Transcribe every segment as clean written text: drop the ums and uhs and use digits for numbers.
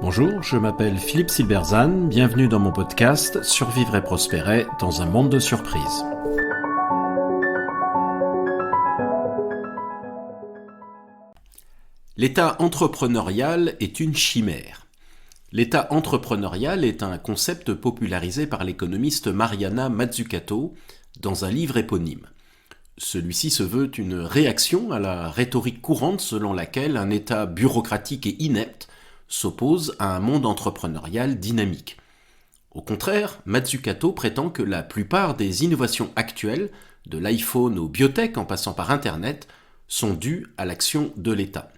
Bonjour, je m'appelle Philippe Silberzan, bienvenue dans mon podcast Survivre et prospérer dans un monde de surprises. L'état entrepreneurial est une chimère. L'état entrepreneurial est un concept popularisé par l'économiste Mariana Mazzucato dans un livre éponyme. Celui-ci se veut une réaction à la rhétorique courante selon laquelle un état bureaucratique et inepte s'oppose à un monde entrepreneurial dynamique. Au contraire, Mazzucato prétend que la plupart des innovations actuelles, de l'iPhone aux biotech en passant par Internet, sont dues à l'action de l'État.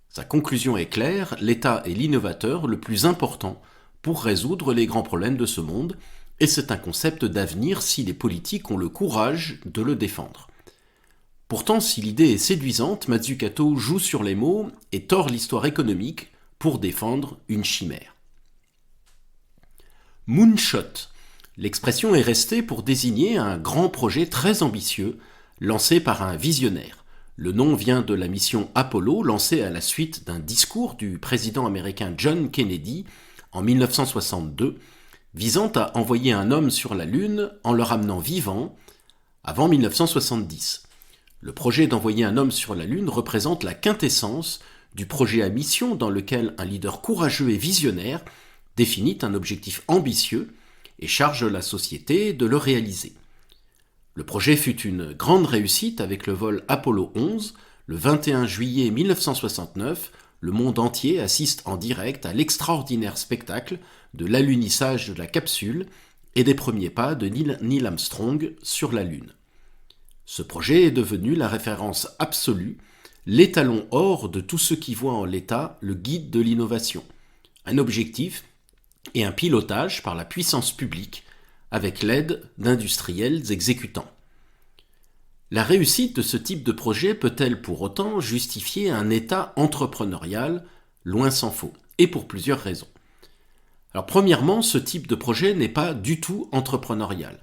Sa conclusion est claire, l'État est l'innovateur le plus important pour résoudre les grands problèmes de ce monde, et c'est un concept d'avenir si les politiques ont le courage de le défendre. Pourtant, si l'idée est séduisante, Mazzucato joue sur les mots et tord l'histoire économique pour défendre une chimère. Moonshot. L'expression est restée pour désigner un grand projet très ambitieux lancé par un visionnaire. Le nom vient de la mission Apollo lancée à la suite d'un discours du président américain John Kennedy en 1962, visant à envoyer un homme sur la Lune en le ramenant vivant avant 1970. Le projet d'envoyer un homme sur la Lune représente la quintessence du projet à mission dans lequel un leader courageux et visionnaire définit un objectif ambitieux et charge la société de le réaliser. Le projet fut une grande réussite avec le vol Apollo 11. Le 21 juillet 1969, le monde entier assiste en direct à l'extraordinaire spectacle de l'alunissage de la capsule et des premiers pas de Neil Armstrong sur la Lune. Ce projet est devenu la référence absolue, l'étalon or de tous ceux qui voient en l'État le guide de l'innovation, un objectif et un pilotage par la puissance publique avec l'aide d'industriels exécutants. La réussite de ce type de projet peut-elle pour autant justifier un État entrepreneurial? Loin s'en faut, et pour plusieurs raisons. Alors premièrement, ce type de projet n'est pas du tout entrepreneurial.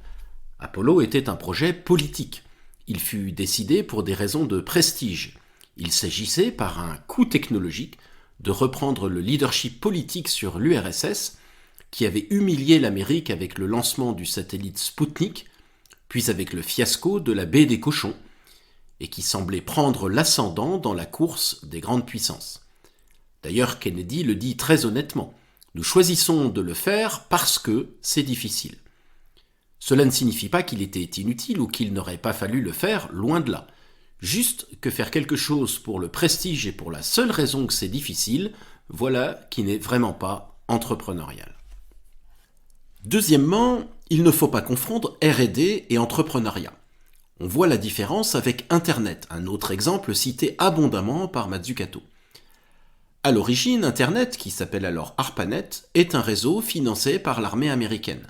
Apollo était un projet politique. Il fut décidé pour des raisons de prestige. Il s'agissait, par un coup technologique, de reprendre le leadership politique sur l'URSS, qui avait humilié l'Amérique avec le lancement du satellite Spoutnik, puis avec le fiasco de la baie des cochons, et qui semblait prendre l'ascendant dans la course des grandes puissances. D'ailleurs, Kennedy le dit très honnêtement, « Nous choisissons de le faire parce que c'est difficile ». Cela ne signifie pas qu'il était inutile ou qu'il n'aurait pas fallu le faire, loin de là. Juste que faire quelque chose pour le prestige et pour la seule raison que c'est difficile, voilà qui n'est vraiment pas entrepreneurial. Deuxièmement, il ne faut pas confondre R&D et entrepreneuriat. On voit la différence avec Internet, un autre exemple cité abondamment par Mazzucato. À l'origine, Internet, qui s'appelle alors ARPANET, est un réseau financé par l'armée américaine.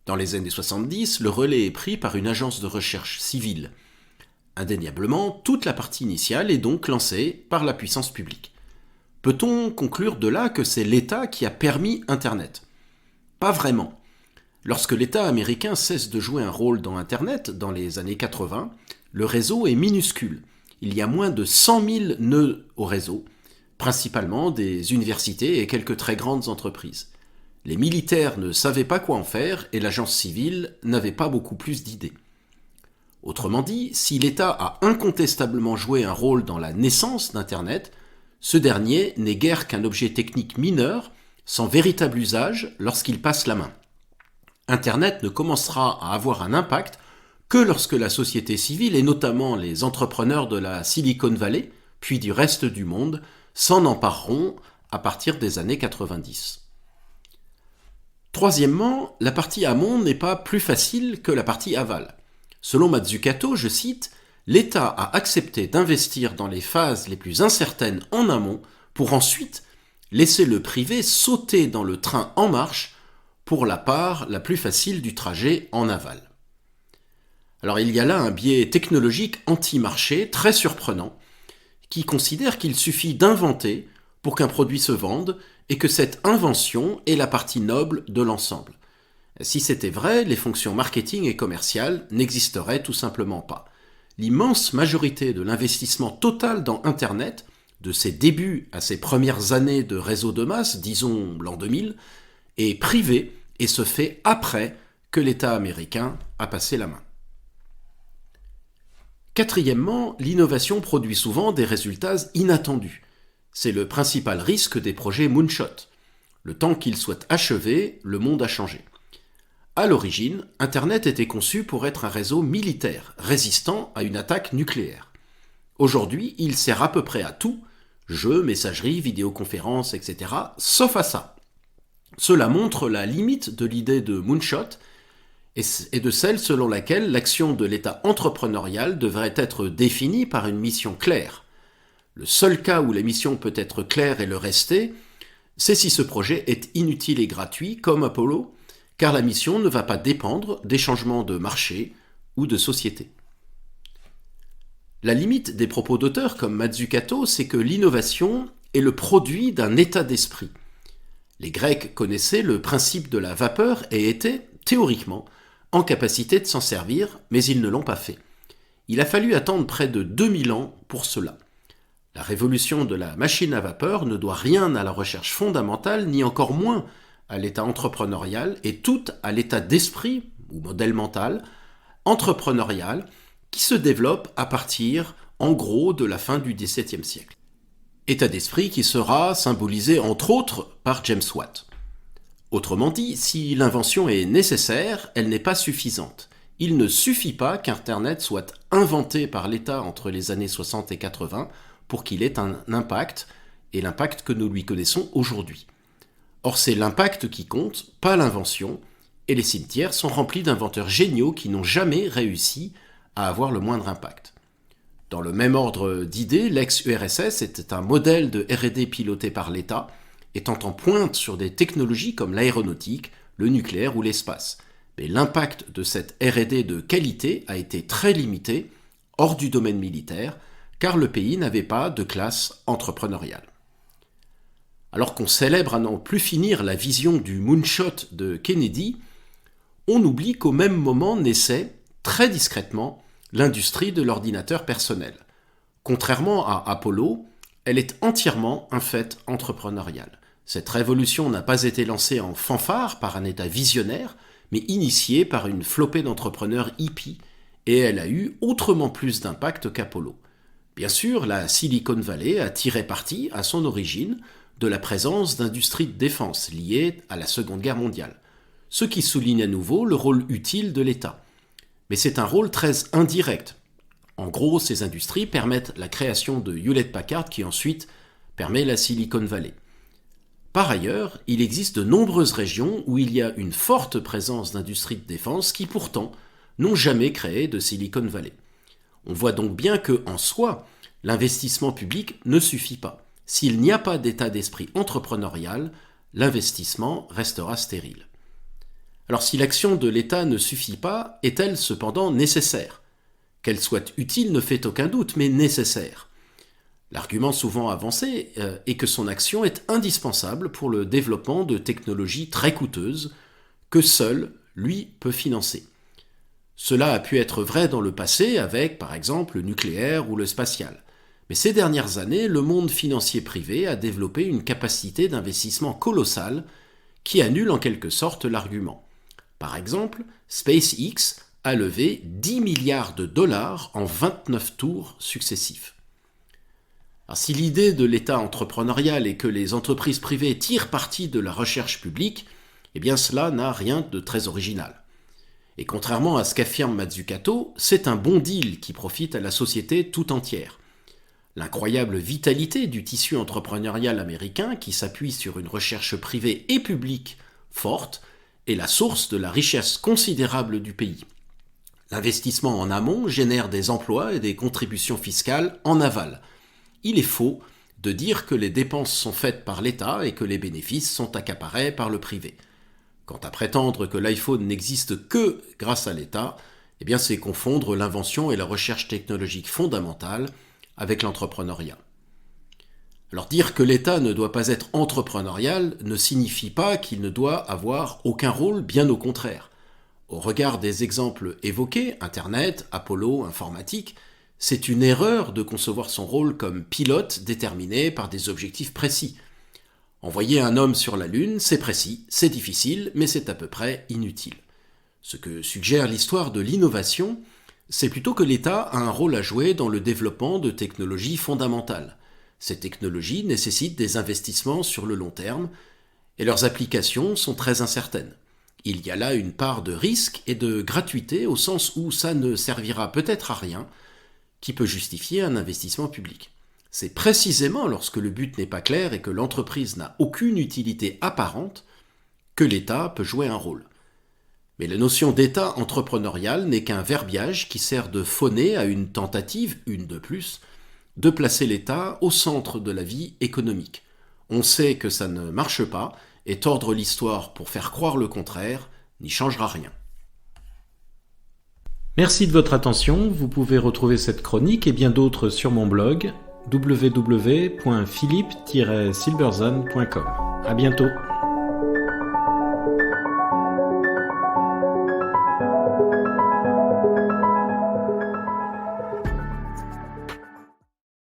Dans les années 70, le relais est pris par une agence de recherche civile. Indéniablement, toute la partie initiale est donc lancée par la puissance publique. Peut-on conclure de là que c'est l'État qui a permis Internet? Pas vraiment. Lorsque l'État américain cesse de jouer un rôle dans Internet, dans les années 80, le réseau est minuscule. Il y a moins de 100 000 nœuds au réseau, principalement des universités et quelques très grandes entreprises. Les militaires ne savaient pas quoi en faire et l'agence civile n'avait pas beaucoup plus d'idées. Autrement dit, si l'État a incontestablement joué un rôle dans la naissance d'Internet, ce dernier n'est guère qu'un objet technique mineur, sans véritable usage lorsqu'il passe la main. Internet ne commencera à avoir un impact que lorsque la société civile, et notamment les entrepreneurs de la Silicon Valley, puis du reste du monde, s'en empareront à partir des années 90. Troisièmement, la partie amont n'est pas plus facile que la partie aval. Selon Mazzucato, je cite, « L'État a accepté d'investir dans les phases les plus incertaines en amont pour ensuite laisser le privé sauter dans le train en marche pour la part la plus facile du trajet en aval. » Alors il y a là un biais technologique anti-marché très surprenant qui considère qu'il suffit d'inventer pour qu'un produit se vende et que cette invention est la partie noble de l'ensemble. Si c'était vrai, les fonctions marketing et commerciales n'existeraient tout simplement pas. L'immense majorité de l'investissement total dans Internet, de ses débuts à ses premières années de réseau de masse, disons l'an 2000, est privé et se fait après que l'État américain a passé la main. Quatrièmement, l'innovation produit souvent des résultats inattendus. C'est le principal risque des projets moonshot. Le temps qu'ils soient achevés, le monde a changé. À l'origine, Internet était conçu pour être un réseau militaire, résistant à une attaque nucléaire. Aujourd'hui, il sert à peu près à tout, jeux, messagerie, vidéoconférences, etc., sauf à ça. Cela montre la limite de l'idée de moonshot et de celle selon laquelle l'action de l'État entrepreneurial devrait être définie par une mission claire. Le seul cas où la mission peut être claire et le rester, c'est si ce projet est inutile et gratuit, comme Apollo, car la mission ne va pas dépendre des changements de marché ou de société. La limite des propos d'auteurs comme Mazzucato, c'est que l'innovation est le produit d'un état d'esprit. Les Grecs connaissaient le principe de la vapeur et étaient, théoriquement, en capacité de s'en servir, mais ils ne l'ont pas fait. Il a fallu attendre près de 2000 ans pour cela. La révolution de la machine à vapeur ne doit rien à la recherche fondamentale, ni encore moins à l'état entrepreneurial, et tout à l'état d'esprit, ou modèle mental, entrepreneurial, qui se développe à partir, en gros, de la fin du XVIIe siècle. État d'esprit qui sera symbolisé entre autres par James Watt. Autrement dit, si l'invention est nécessaire, elle n'est pas suffisante. Il ne suffit pas qu'Internet soit inventé par l'État entre les années 60 et 80 pour qu'il ait un impact, et l'impact que nous lui connaissons aujourd'hui. Or, c'est l'impact qui compte, pas l'invention, et les cimetières sont remplis d'inventeurs géniaux qui n'ont jamais réussi à avoir le moindre impact. Dans le même ordre d'idées, l'ex-URSS était un modèle de R&D piloté par l'État, étant en pointe sur des technologies comme l'aéronautique, le nucléaire ou l'espace. Mais l'impact de cette R&D de qualité a été très limité, hors du domaine militaire, car le pays n'avait pas de classe entrepreneuriale. Alors qu'on célèbre à n'en plus finir la vision du moonshot de Kennedy, on oublie qu'au même moment naissait, très discrètement, l'industrie de l'ordinateur personnel. Contrairement à Apollo, elle est entièrement un fait entrepreneurial. Cette révolution n'a pas été lancée en fanfare par un État visionnaire, mais initiée par une flopée d'entrepreneurs hippies, et elle a eu autrement plus d'impact qu'Apollo. Bien sûr, la Silicon Valley a tiré parti, à son origine, de la présence d'industries de défense liées à la Seconde Guerre mondiale, ce qui souligne à nouveau le rôle utile de l'État. Mais c'est un rôle très indirect. En gros, ces industries permettent la création de Hewlett-Packard qui ensuite permet la Silicon Valley. Par ailleurs, il existe de nombreuses régions où il y a une forte présence d'industries de défense qui pourtant n'ont jamais créé de Silicon Valley. On voit donc bien que, en soi, l'investissement public ne suffit pas. S'il n'y a pas d'état d'esprit entrepreneurial, l'investissement restera stérile. Alors si l'action de l'État ne suffit pas, est-elle cependant nécessaire ? Qu'elle soit utile ne fait aucun doute, mais nécessaire. L'argument souvent avancé est que son action est indispensable pour le développement de technologies très coûteuses que seul lui peut financer. Cela a pu être vrai dans le passé avec, par exemple, le nucléaire ou le spatial. Mais ces dernières années, le monde financier privé a développé une capacité d'investissement colossale qui annule en quelque sorte l'argument. Par exemple, SpaceX a levé 10 milliards de dollars en 29 tours successifs. Alors, si l'idée de l'État entrepreneurial est que les entreprises privées tirent parti de la recherche publique, eh bien cela n'a rien de très original. Et contrairement à ce qu'affirme Mazzucato, c'est un bon deal qui profite à la société tout entière. L'incroyable vitalité du tissu entrepreneurial américain, qui s'appuie sur une recherche privée et publique forte, est la source de la richesse considérable du pays. L'investissement en amont génère des emplois et des contributions fiscales en aval. Il est faux de dire que les dépenses sont faites par l'État et que les bénéfices sont accaparés par le privé. Quant à prétendre que l'iPhone n'existe que grâce à l'État, eh bien c'est confondre l'invention et la recherche technologique fondamentale avec l'entrepreneuriat. Alors dire que l'État ne doit pas être entrepreneurial ne signifie pas qu'il ne doit avoir aucun rôle, bien au contraire. Au regard des exemples évoqués, Internet, Apollo, informatique, C'est une erreur de concevoir son rôle comme pilote déterminé par des objectifs précis. Envoyer un homme sur la Lune, c'est précis, c'est difficile, mais c'est à peu près inutile. Ce que suggère l'histoire de l'innovation, c'est plutôt que l'État a un rôle à jouer dans le développement de technologies fondamentales. Ces technologies nécessitent des investissements sur le long terme, et leurs applications sont très incertaines. Il y a là une part de risque et de gratuité au sens où ça ne servira peut-être à rien, qui peut justifier un investissement public. C'est précisément lorsque le but n'est pas clair et que l'entreprise n'a aucune utilité apparente que l'État peut jouer un rôle. Mais la notion d'État entrepreneurial n'est qu'un verbiage qui sert de fauné à une tentative, une de plus, de placer l'État au centre de la vie économique. On sait que ça ne marche pas, et tordre l'histoire pour faire croire le contraire n'y changera rien. Merci de votre attention, vous pouvez retrouver cette chronique et bien d'autres sur mon blog www.philippe-silberzone.com. À bientôt.